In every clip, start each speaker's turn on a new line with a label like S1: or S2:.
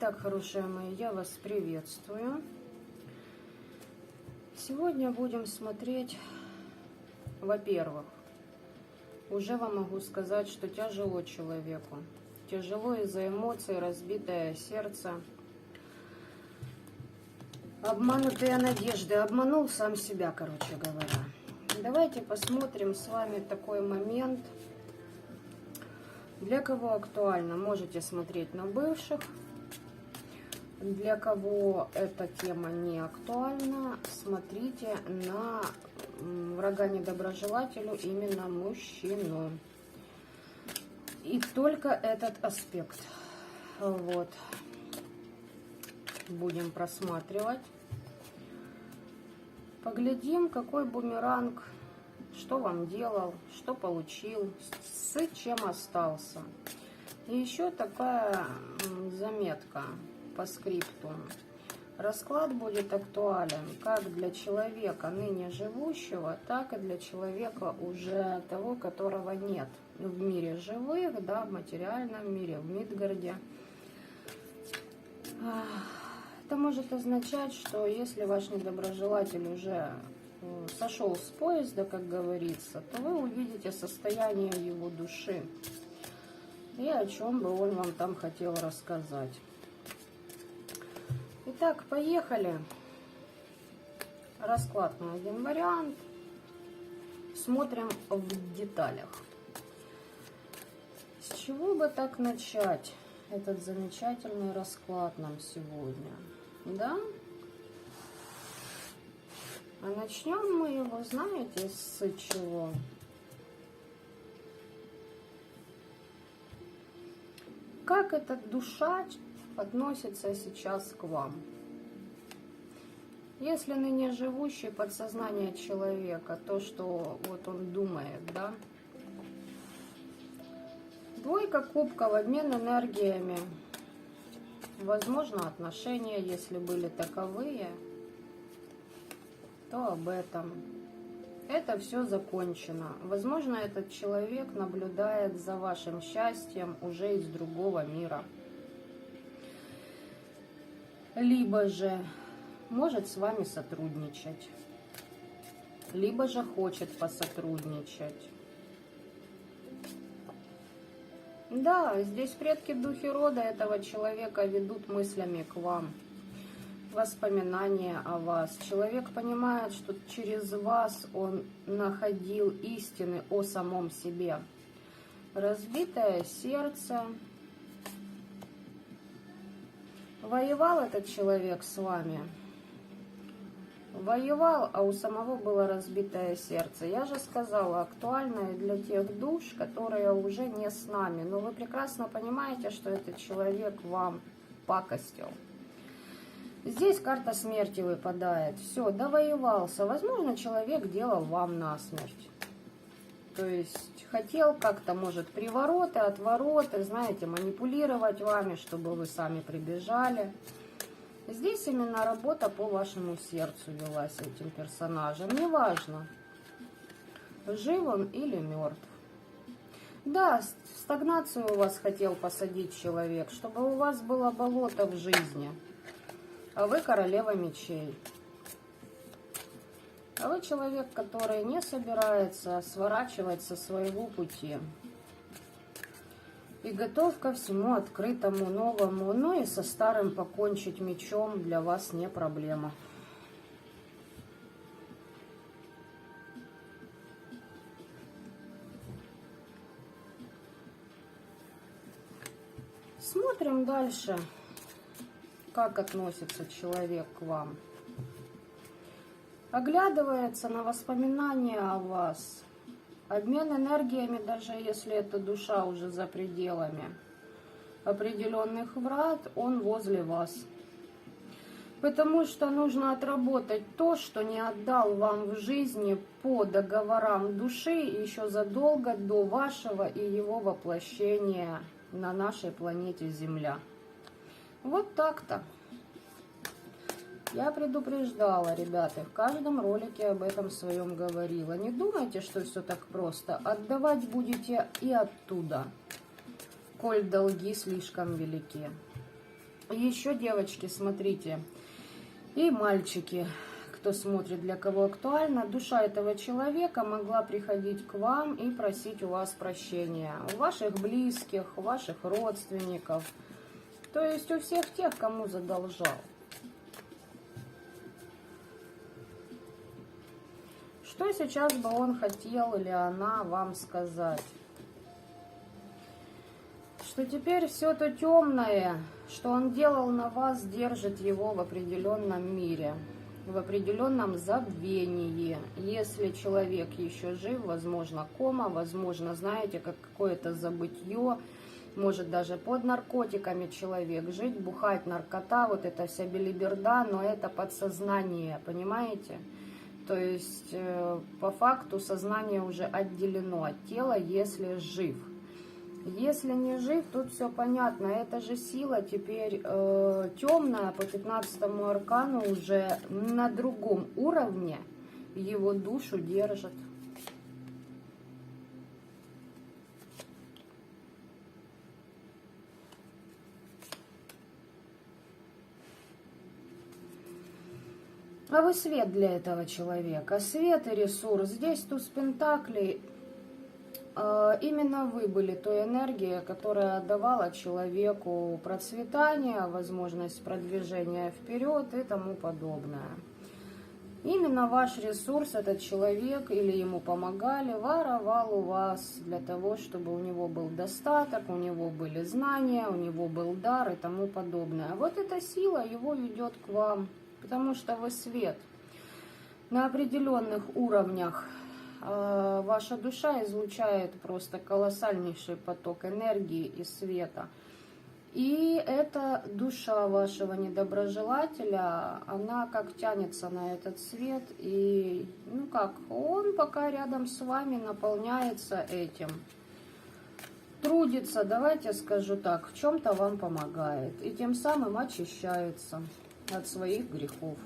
S1: Итак, хорошие мои, я вас приветствую. Сегодня будем смотреть, во-первых, уже вам могу сказать, что тяжело человеку. Тяжело из-за эмоций, разбитое сердце, обманутые надежды. Обманул сам себя, короче говоря. Давайте посмотрим с вами такой момент. Для кого актуально, можете смотреть на бывших. Для кого эта тема не актуальна, смотрите на врага недоброжелателю, именно мужчину. И только этот аспект. Вот. Будем просматривать. Поглядим, какой бумеранг, что вам делал, что получил, с чем остался. И еще такая заметка по скрипту. Расклад будет актуален как для человека ныне живущего, так и для человека уже того, которого нет в мире живых, да, в материальном мире, в Мидгарде. Это может означать, что если ваш недоброжелатель уже сошел с поезда, как говорится, то вы увидите состояние его души и о чем бы он вам там хотел рассказать. Итак, поехали. Расклад на один вариант. Смотрим в деталях. С чего бы так начать этот замечательный расклад нам сегодня? Да? А начнем мы его, знаете, с чего? Как эта душа относится сейчас к вам? Если ныне живущий подсознание человека, то, что вот он думает, да? Двойка кубков, обмен энергиями, возможно, отношения, если были таковые, то об этом. Это все закончено. Возможно, этот человек наблюдает за вашим счастьем уже из другого мира. Либо же может с вами сотрудничать, либо же хочет посотрудничать. Да, здесь предки духи рода этого человека ведут мыслями к вам, воспоминания о вас. Человек понимает, что через вас он находил истины о самом себе. Разбитое сердце. Воевал этот человек с вами. Воевал, а у самого было разбитое сердце. Я же сказала, актуально для тех душ, которые уже не с нами. Но вы прекрасно понимаете, что этот человек вам пакостил. Здесь карта смерти выпадает. Все, довоевался. Возможно, человек делал вам насмерть. То есть хотел как-то, может, привороты, отвороты, знаете, манипулировать вами, чтобы вы сами прибежали. Здесь именно работа по вашему сердцу велась этим персонажем. Неважно, жив он или мертв. Да, стагнацию у вас хотел посадить человек, чтобы у вас было болото в жизни. А вы королева мечей. А вы человек, который не собирается сворачивать со своего пути. И готов ко всему открытому, новому, но и со старым покончить мечом для вас не проблема. Смотрим дальше, как относится человек к вам. Оглядывается на воспоминания о вас. Обмен энергиями, даже если эта душа уже за пределами определенных врат, он возле вас. Потому что нужно отработать то, что не отдал вам в жизни по договорам души еще задолго до вашего и его воплощения на нашей планете Земля. Вот так-то. Я предупреждала, ребята, в каждом ролике об этом своем говорила. Не думайте, что все так просто. Отдавать будете и оттуда, коль долги слишком велики. Еще, девочки, смотрите, и мальчики, кто смотрит, для кого актуально, душа этого человека могла приходить к вам и просить у вас прощения. У ваших близких, у ваших родственников. То есть у всех тех, кому задолжал. Что сейчас бы он хотел или она вам сказать? Что теперь все то темное, что он делал на вас, держит его в определенном мире, в определенном забвении. Если человек еще жив, возможно, кома, возможно, знаете, как какое-то забытье, может даже под наркотиками человек жить, бухать, наркота, вот эта вся белиберда, но это подсознание, понимаете? То есть по факту сознание уже отделено от тела, если жив. Если не жив, тут все понятно. Это же сила теперь темная по 15-му аркану уже на другом уровне его душу держит. А вы свет для этого человека. Свет и ресурс. Здесь туз пентаклей. Именно вы были той энергией, которая давала человеку процветание, возможность продвижения вперед и тому подобное. Именно ваш ресурс, этот человек или ему помогали, воровал у вас для того, чтобы у него был достаток, у него были знания, у него был дар и тому подобное. Вот эта сила его ведет к вам, потому что вы свет. На определенных уровнях ваша душа излучает просто колоссальнейший поток энергии и света. И эта душа вашего недоброжелателя, она как тянется на этот свет. И, ну как, он пока рядом с вами наполняется этим. Трудится, давайте скажу так, в чем-то вам помогает. И тем самым очищается от своих грехов.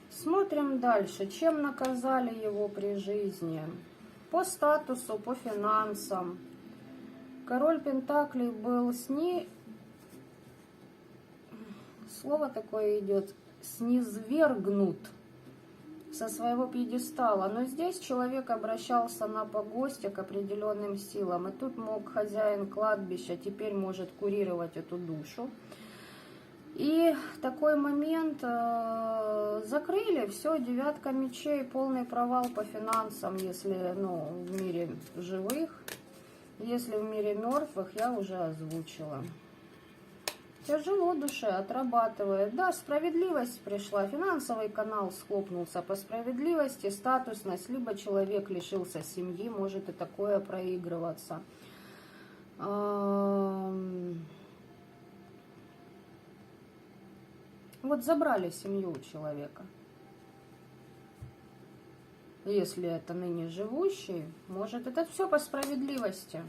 S1: Смотрим дальше. Чем наказали его при жизни? По статусу, по финансам. Король Пентаклей был слово такое идет, снизвергнут со своего пьедестала. Но здесь человек обращался на погосте к определенным силам. И тут мог хозяин кладбища теперь может курировать эту душу. И такой момент закрыли, все, 9 мечей, полный провал по финансам, если в мире живых, если в мире мертвых, я уже озвучила. Тяжело душе, отрабатывает. Да, справедливость пришла, финансовый канал схлопнулся по справедливости, статусность, либо человек лишился семьи, может и такое проигрываться. Вот забрали семью у человека. Если это ныне живущий, может, это все по справедливости.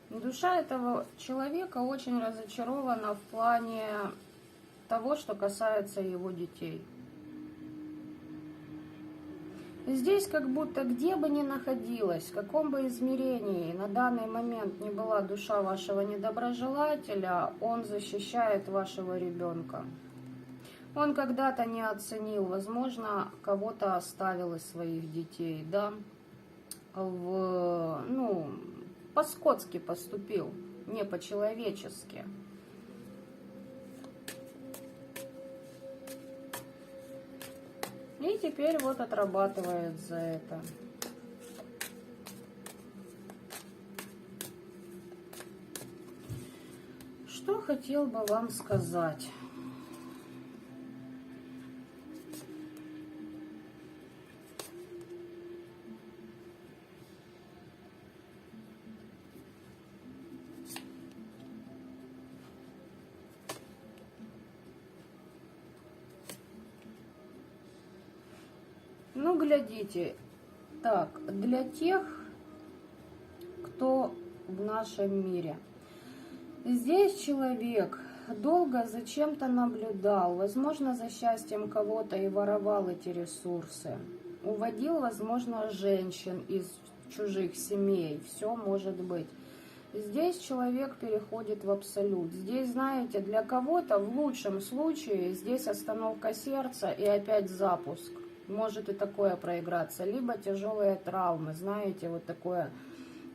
S1: Душа этого человека очень разочарована в плане того, что касается его детей. Здесь как будто где бы ни находилась, в каком бы измерении на данный момент не была душа вашего недоброжелателя, он защищает вашего ребенка. Он когда-то не оценил, возможно, кого-то оставил из своих детей, да, по-скотски поступил, не по-человечески. И теперь вот отрабатывает за это. Что хотел бы вам сказать? Ну, глядите, так, для тех, кто в нашем мире. Здесь человек долго за чем-то наблюдал, возможно, за счастьем кого-то и воровал эти ресурсы. Уводил, возможно, женщин из чужих семей. Все может быть. Здесь человек переходит в абсолют. Здесь, знаете, для кого-то в лучшем случае здесь остановка сердца и опять запуск. Может и такое проиграться. Либо тяжелые травмы, знаете, вот такое,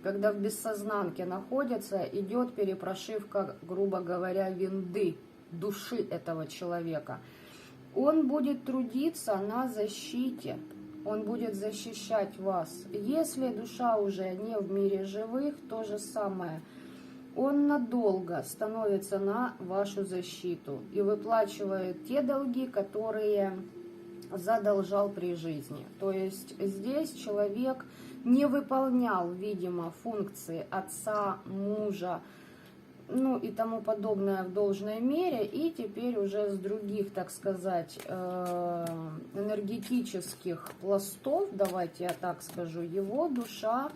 S1: когда в бессознанке находится, идет перепрошивка, грубо говоря, винды души этого человека. Он будет трудиться на защите. Он будет защищать вас. Если душа уже не в мире живых, то же самое. Он надолго становится на вашу защиту и выплачивает те долги, которые задолжал при жизни. То есть здесь человек не выполнял, видимо, функции отца, мужа, ну и тому подобное в должной мере, и теперь уже с других, так сказать, энергетических пластов, давайте я так скажу, его душа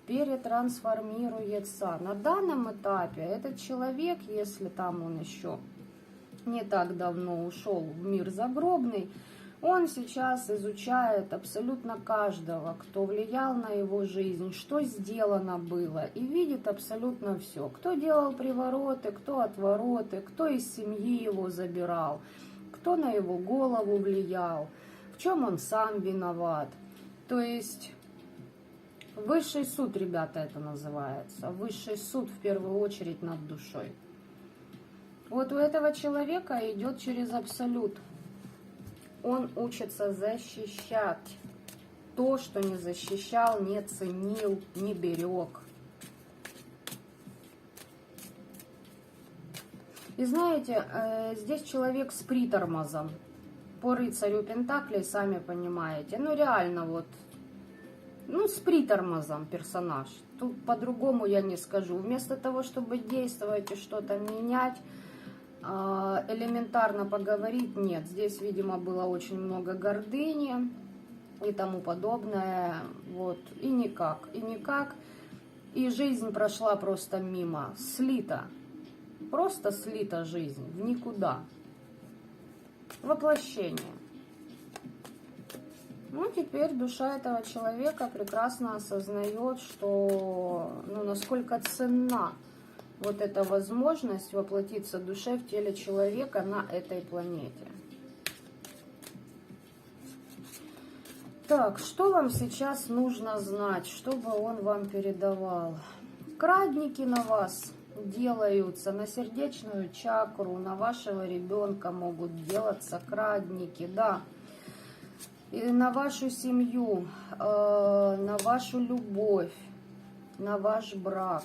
S1: перетрансформируется. На данном этапе этот человек, если там он еще не так давно ушел в мир загробный, он сейчас изучает абсолютно каждого, кто влиял на его жизнь, что сделано было, и видит абсолютно все. Кто делал привороты, кто отвороты, кто из семьи его забирал, кто на его голову влиял, в чем он сам виноват. То есть высший суд, ребята, это называется. Высший суд в первую очередь над душой. Вот у этого человека идет через абсолют. Он учится защищать то, что не защищал, не ценил, не берег. И знаете, здесь человек с притормозом. По рыцарю Пентаклей, сами понимаете. Ну реально вот, ну с притормозом персонаж. Тут по-другому я не скажу. Вместо того, чтобы действовать и что-то менять, элементарно поговорить, нет. Здесь, видимо, было очень много гордыни и тому подобное. Вот. И никак, и никак. И жизнь прошла просто мимо. Слита. Просто слита жизнь. В никуда. Воплощение. Ну, теперь душа этого человека прекрасно осознает, что, ну, насколько ценна вот эта возможность воплотиться душе в теле человека на этой планете. Так, что вам сейчас нужно знать, чтобы он вам передавал? Крадники на вас делаются, на сердечную чакру, на вашего ребенка могут делаться крадники, да. И на вашу семью, на вашу любовь, на ваш брак.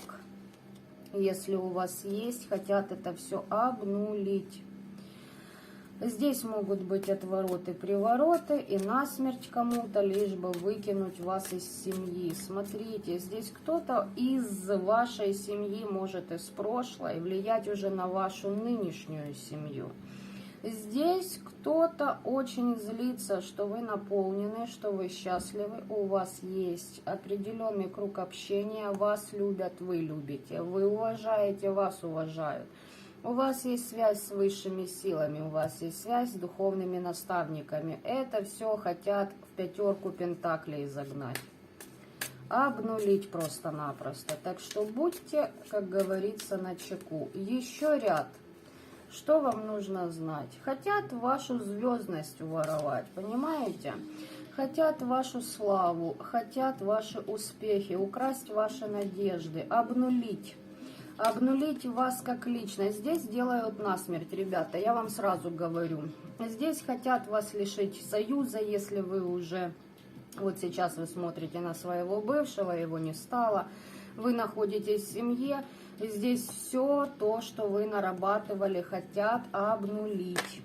S1: Если у вас есть, хотят это все обнулить. Здесь могут быть отвороты, привороты и насмерть кому-то, лишь бы выкинуть вас из семьи. Смотрите, здесь кто-то из вашей семьи может из прошлого влиять уже на вашу нынешнюю семью. Здесь кто-то очень злится, что вы наполнены, что вы счастливы, у вас есть определенный круг общения, вас любят, вы любите, вы уважаете, вас уважают. У вас есть связь с высшими силами, у вас есть связь с духовными наставниками. Это все хотят в пятерку пентаклей загнать. Обнулить просто-напросто. Так что будьте, как говорится, начеку. Еще ряд. Что вам нужно знать? Хотят вашу звездность уворовать, понимаете? Хотят вашу славу, хотят ваши успехи, украсть ваши надежды, обнулить. Обнулить вас как личность. Здесь делают насмерть, ребята, я вам сразу говорю. Здесь хотят вас лишить союза, если вы уже... Вот сейчас вы смотрите на своего бывшего, его не стало. Вы находитесь в семье. Здесь все то, что вы нарабатывали, хотят обнулить.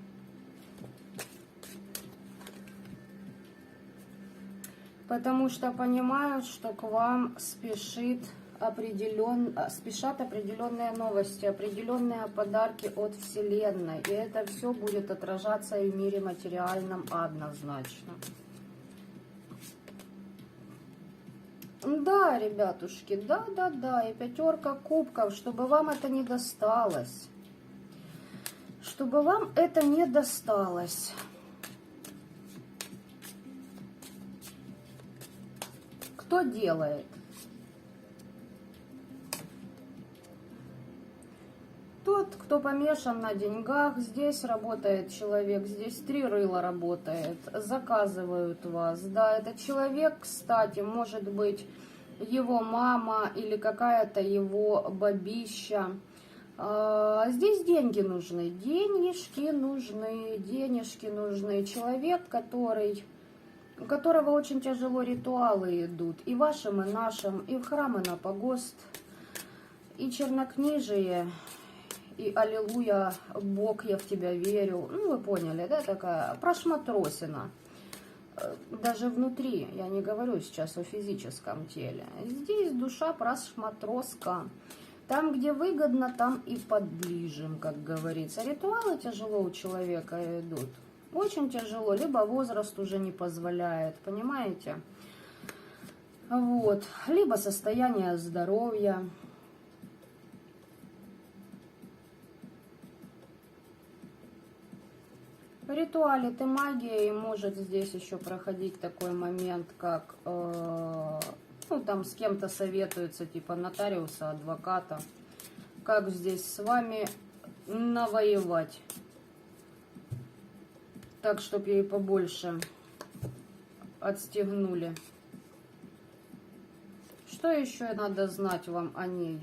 S1: Потому что понимают, что к вам спешат определенные новости, определенные подарки от Вселенной. И это все будет отражаться и в мире материальном однозначно. Да, ребятушки, да, и пятерка кубков, чтобы вам это не досталось. чтобы вам это не досталось. Кто делает? Тот, кто помешан на деньгах. Здесь работает человек, здесь 3 рыла работает, заказывают вас. Да, этот человек, кстати, может быть его мама или какая-то его бабища. Здесь деньги нужны, денежки нужны. Человек, у которого очень тяжело ритуалы идут, и вашим, и нашим, и в храм, и на погост, и чернокнижие, и аллилуйя, Бог, я в тебя верю. Ну, вы поняли, да, такая прошматросина. Даже внутри, я не говорю сейчас о физическом теле. Здесь душа прошматроска. Там, где выгодно, там и подлижем, как говорится. Ритуалы тяжело у человека идут. Очень тяжело, либо возраст уже не позволяет, понимаете? Вот. Либо состояние здоровья. В ритуале ты магия, и может здесь еще проходить такой момент, как, ну, там с кем-то советуются, типа нотариуса, адвоката, как здесь с вами навоевать. Так, чтобы ей побольше отстегнули. Что еще надо знать вам о ней?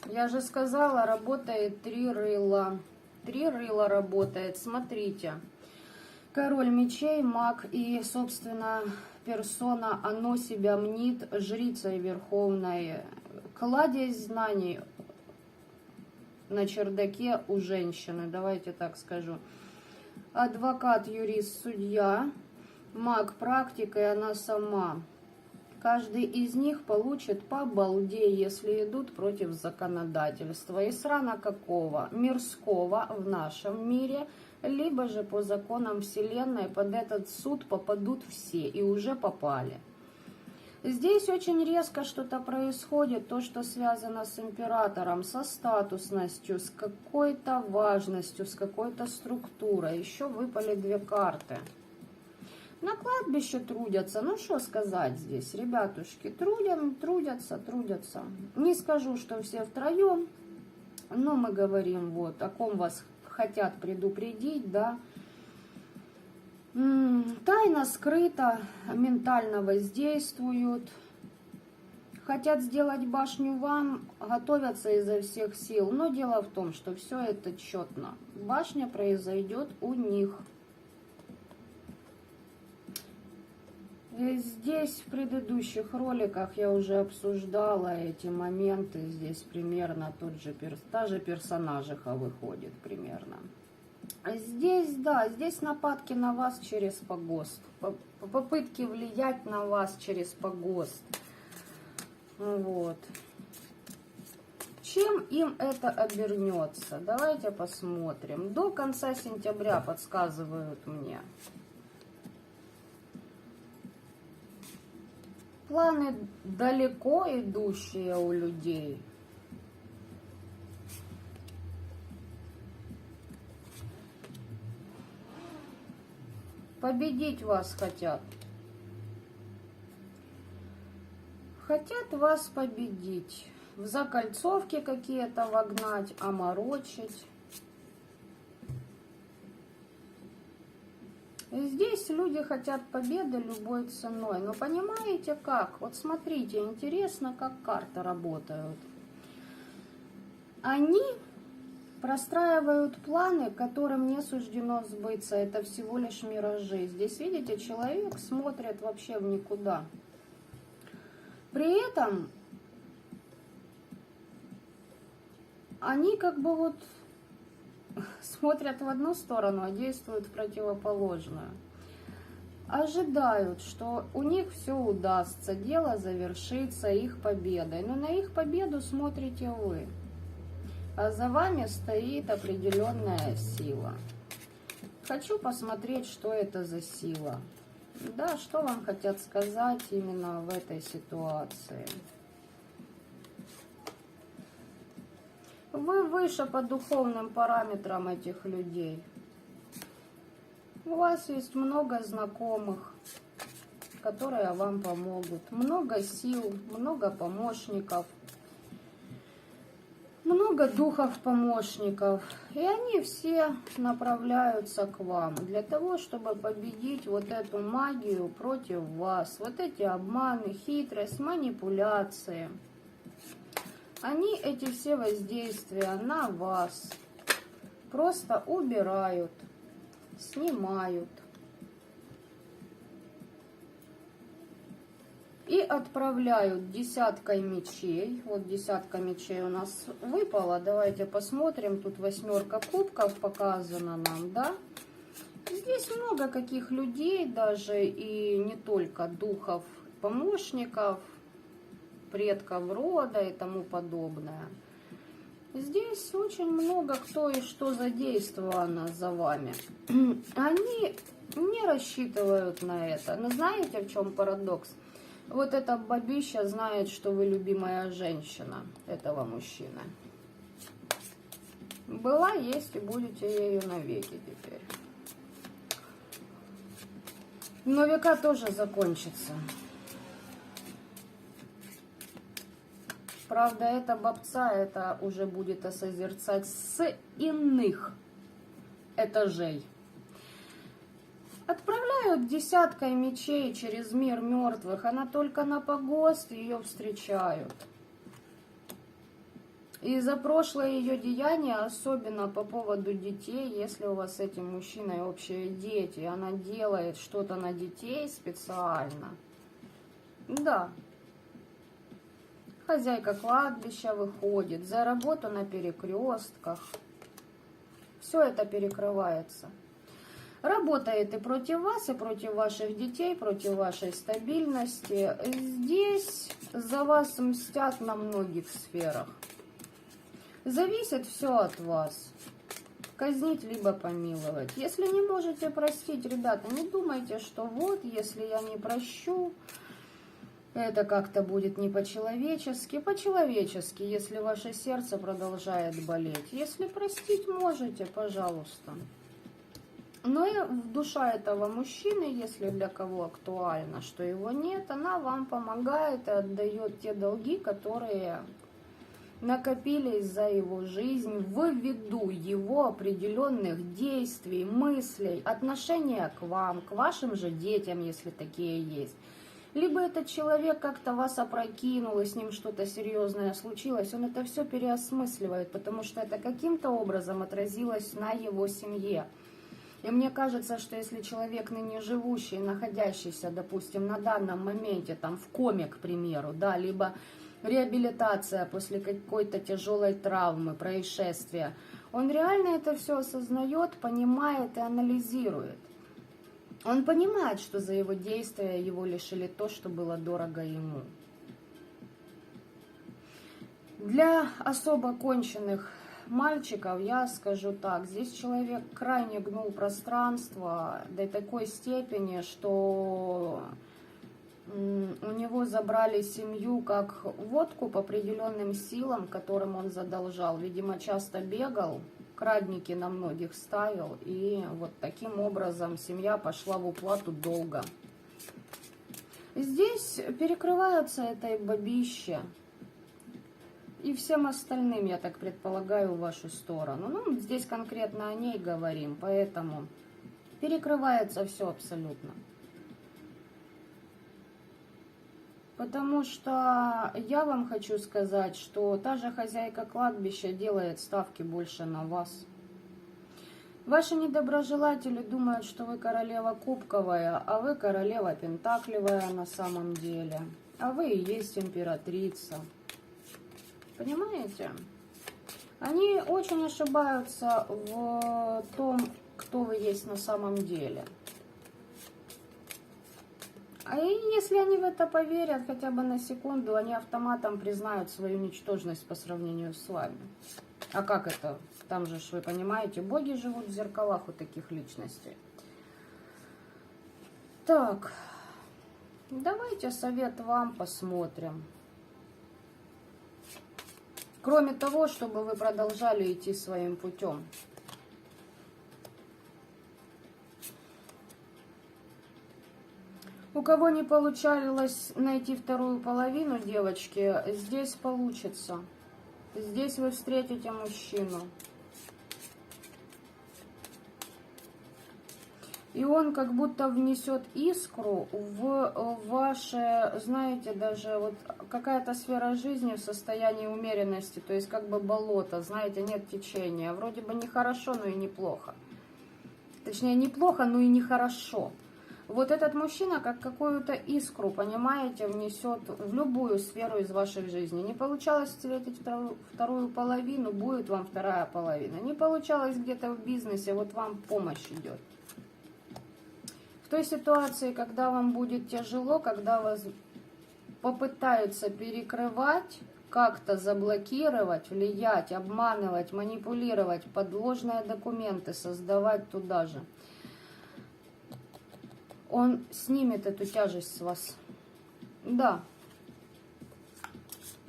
S1: Я же сказала, работает 3 рыла. 3 рыла работает, смотрите. Король мечей, маг и, собственно, персона, оно себя мнит жрицей верховной. Кладезь знаний на чердаке у женщины, давайте так скажу. Адвокат, юрист, судья, маг, практик, и она сама. Каждый из них получит по балде, если идут против законодательства. И срана какого? Мирского в нашем мире, либо же по законам Вселенной под этот суд попадут все, и уже попали. Здесь очень резко что-то происходит, то, что связано с императором, со статусностью, с какой-то важностью, с какой-то структурой. Еще выпали 2 карты. На кладбище трудятся. Ну, что сказать здесь, ребятушки? Трудятся. Не скажу, что все втроем, но мы говорим, вот, о ком вас хотят предупредить, да. Тайна скрыта, ментально воздействуют. Хотят сделать башню вам, готовятся изо всех сил. Но дело в том, что все это четно. Башня произойдет у них. Здесь в предыдущих роликах я уже обсуждала эти моменты. Здесь примерно та же персонажиха выходит примерно. Здесь, да, здесь нападки на вас через погост. Попытки влиять на вас через погост. Вот. Чем им это обернется? Давайте посмотрим. До конца сентября подсказывают мне. Планы далеко идущие у людей. Победить вас хотят. Хотят вас победить. В закольцовки какие-то вогнать, оморочить. Здесь люди хотят победы любой ценой. Но понимаете как? Вот смотрите, интересно, как карты работают. Они простраивают планы, которым не суждено сбыться. Это всего лишь миражи. Здесь, видите, человек смотрит вообще в никуда. При этом они как бы вот смотрят в одну сторону, а действуют в противоположную. Ожидают, что у них все удастся, дело завершится их победой. Но на их победу смотрите вы. А за вами стоит определенная сила. Хочу посмотреть, что это за сила. Да, что вам хотят сказать именно в этой ситуации? Вы выше по духовным параметрам этих людей. У вас есть много знакомых, которые вам помогут. Много сил, много помощников. Много духов-помощников, и они все направляются к вам для того, чтобы победить вот эту магию против вас, вот эти обманы, хитрость, манипуляции. Они эти все воздействия на вас просто убирают, снимают. И отправляют десяткой мечей. Вот десятка мечей у нас выпала. Давайте посмотрим. Тут 8 кубков показано нам, да? Здесь много каких людей даже, и не только духов, помощников, предков рода и тому подобное. Здесь очень много кто и что задействовано за вами. Они не рассчитывают на это. Но знаете, в чем парадокс? Вот эта бабища знает, что вы любимая женщина этого мужчины. Была, есть и будете ею навеки теперь. Но века тоже закончится. Правда, эта бабца, это уже будет созерцать с иных этажей. Отправляют десяткой мечей через мир мертвых. Она только на погост ее встречают. И за прошлое ее деяние, особенно по поводу детей, если у вас с этим мужчиной общие дети, она делает что-то на детей специально. Да. Хозяйка кладбища выходит, за работу на перекрестках. Все это перекрывается. Работает и против вас, и против ваших детей, против вашей стабильности. Здесь за вас мстят на многих сферах. Зависит все от вас. Казнить либо помиловать. Если не можете простить, ребята, не думайте, что вот, если я не прощу, это как-то будет не по-человечески. По-человечески, если ваше сердце продолжает болеть. Если простить можете, пожалуйста. Но и душа этого мужчины, если для кого актуально, что его нет, она вам помогает и отдает те долги, которые накопились за его жизнь ввиду его определенных действий, мыслей, отношения к вам, к вашим же детям, если такие есть. Либо этот человек как-то вас опрокинул, и с ним что-то серьезное случилось, он это все переосмысливает, потому что это каким-то образом отразилось на его семье. И мне кажется, что если человек ныне живущий, находящийся, допустим, на данном моменте, там, в коме, к примеру, да, либо реабилитация после какой-то тяжелой травмы, происшествия, он реально это все осознает, понимает и анализирует. Он понимает, что за его действия его лишили то, что было дорого ему. Для особо конченых мальчиков я скажу так, здесь человек крайне гнул пространство до такой степени, что у него забрали семью как водку по определенным силам, которым он задолжал. Видимо, часто бегал, крадники на многих ставил, и вот таким образом семья пошла в уплату долга. Здесь перекрываются этой бабище и всем остальным, я так предполагаю, в вашу сторону. Ну, здесь конкретно о ней говорим, поэтому перекрывается все абсолютно. Потому что я вам хочу сказать, что та же хозяйка кладбища делает ставки больше на вас. Ваши недоброжелатели думают, что вы королева кубковая, а вы королева пентакливая на самом деле. А вы и есть императрица. Понимаете? Они очень ошибаются в том, кто вы есть на самом деле. А если они в это поверят хотя бы на секунду, они автоматом признают свою ничтожность по сравнению с вами. А как это? Там же, вы понимаете, боги живут в зеркалах у таких личностей. Так, давайте совет вам посмотрим. Кроме того, чтобы вы продолжали идти своим путем. У кого не получалось найти вторую половину, девочки, здесь получится. Здесь вы встретите мужчину. И он как будто внесет искру в ваше, знаете, даже вот какая-то сфера жизни в состоянии умеренности, то есть как бы болото, знаете, нет течения. Вроде бы нехорошо, но и неплохо. Точнее, неплохо, но и нехорошо. Вот этот мужчина как какую-то искру, понимаете, внесет в любую сферу из вашей жизни. Не получалось встретить вторую половину, будет вам вторая половина. Не получалось где-то в бизнесе, вот вам помощь идет. В той ситуации, когда вам будет тяжело, когда вас попытаются перекрывать, как-то заблокировать, влиять, обманывать, манипулировать, подложные документы создавать туда же, он снимет эту тяжесть с вас. Да.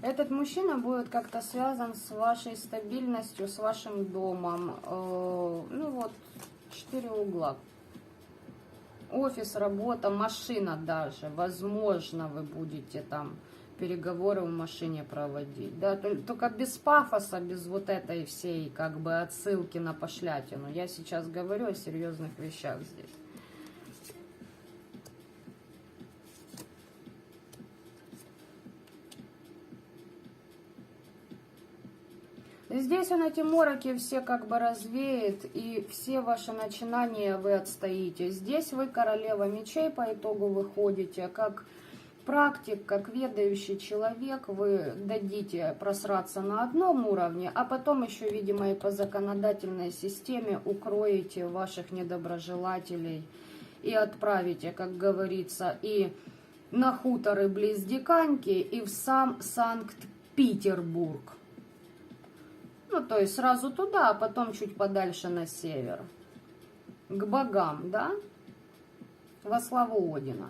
S1: Этот мужчина будет как-то связан с вашей стабильностью, с вашим домом. Ну вот, 4 угла. Офис, работа, машина даже. Возможно, вы будете там переговоры в машине проводить. Да? Только без пафоса, без вот этой всей как бы отсылки на пошлятину. Я сейчас говорю о серьезных вещах здесь. Здесь он эти мороки все как бы развеет, и все ваши начинания вы отстоите. Здесь вы королева мечей по итогу выходите, как практик, как ведающий человек, вы дадите просраться на одном уровне, а потом еще, видимо, и по законодательной системе укроете ваших недоброжелателей и отправите, как говорится, и на хуторы близ Диканьки, и в сам Санкт-Петербург. Ну, то есть сразу туда, а потом чуть подальше на север. К богам, да? Во славу Одина.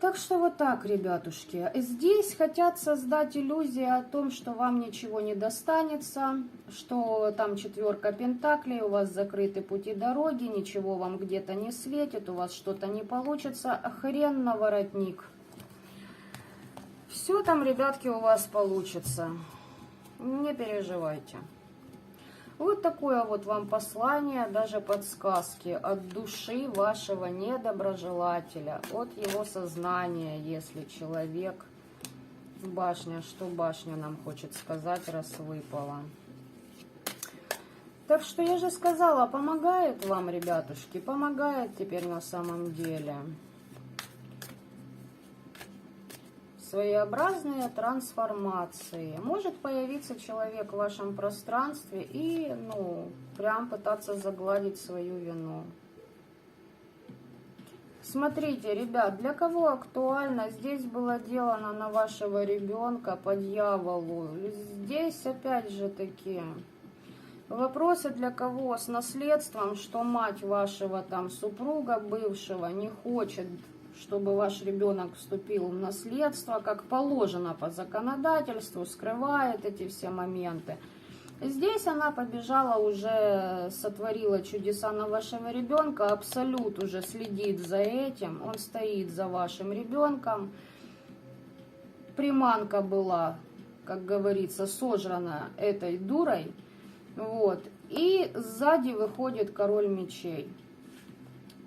S1: Так что вот так, ребятушки. Здесь хотят создать иллюзию о том, что вам ничего не достанется, что там 4 пентаклей, у вас закрыты пути дороги, ничего вам где-то не светит, у вас что-то не получится. Хрен на воротник. Все там, ребятки, у вас получится. Не переживайте. Вот такое вот вам послание, даже подсказки от души вашего недоброжелателя, от его сознания, если человек. Башня, что башня нам хочет сказать, раз выпала. Так что я же сказала, помогает вам, ребятушки, помогает теперь на самом деле. Своеобразные трансформации. Может появиться человек в вашем пространстве и, ну, прям пытаться загладить свою вину. Смотрите, ребят, для кого актуально, здесь было делано на вашего ребенка по дьяволу. Здесь, опять же таки, вопросы для кого с наследством, что мать вашего там супруга бывшего не хочет, чтобы ваш ребенок вступил в наследство, как положено по законодательству, скрывает эти все моменты. Здесь она побежала, уже сотворила чудеса на вашего ребенка, абсолют уже следит за этим, он стоит за вашим ребенком. Приманка была, как говорится, сожрана этой дурой, вот, и сзади выходит король мечей.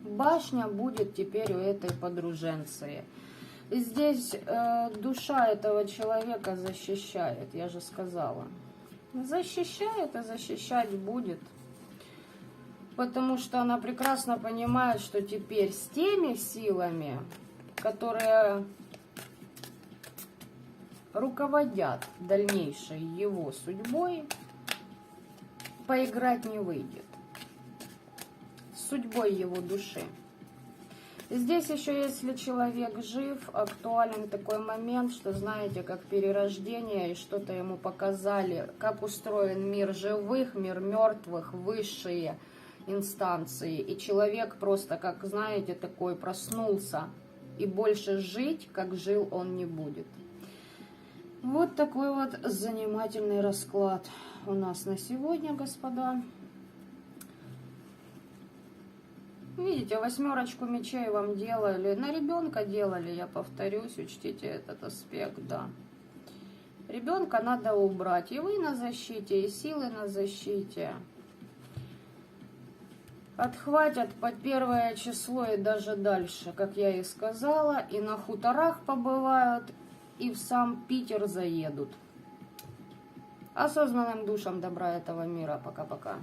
S1: Башня будет теперь у этой подруженции. Здесь душа этого человека защищает, я же сказала. Защищает и защищать будет. Потому что она прекрасно понимает, что теперь с теми силами, которые руководят дальнейшей его судьбой, поиграть не выйдет. Судьбой его души. Здесь еще, если человек жив, актуален такой момент, что знаете, как перерождение, и что-то ему показали, как устроен мир живых, мир мертвых, высшие инстанции, и человек просто, как знаете, такой проснулся, и больше жить, как жил, он не будет. Вот такой вот занимательный расклад у нас на сегодня, господа. Видите, 8 мечей вам делали, на ребенка делали, я повторюсь, учтите этот аспект, да. Ребенка надо убрать, и вы на защите, и силы на защите. Отхватят под 1 число и даже дальше, как я и сказала, и на хуторах побывают, и в сам Питер заедут. Осознанным душам добра этого мира. Пока-пока.